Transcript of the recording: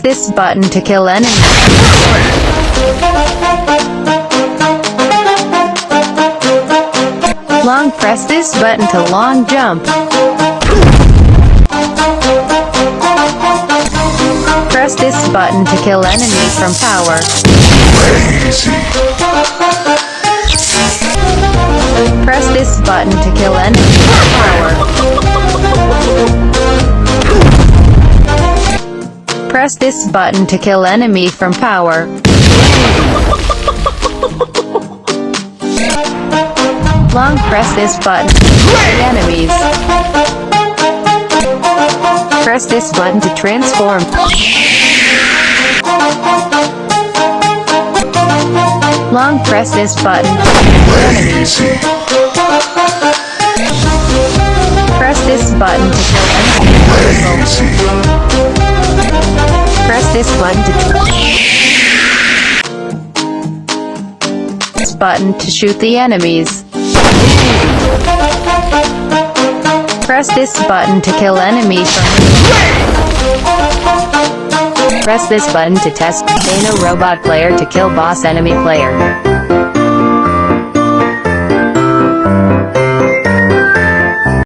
this button to kill enemies. Long press this button to long jump. Press this button to kill enemies from power. Press this button to kill enemies from power. Press this button to kill enemy from power. Long press this button to kill the enemies. Press this button to transform. Long press this button to kill the enemies. Press this button to kill enemies. Press this button to shoot the enemies. Press this button to kill enemies from Press this button to test Dano robot player to kill boss enemy player.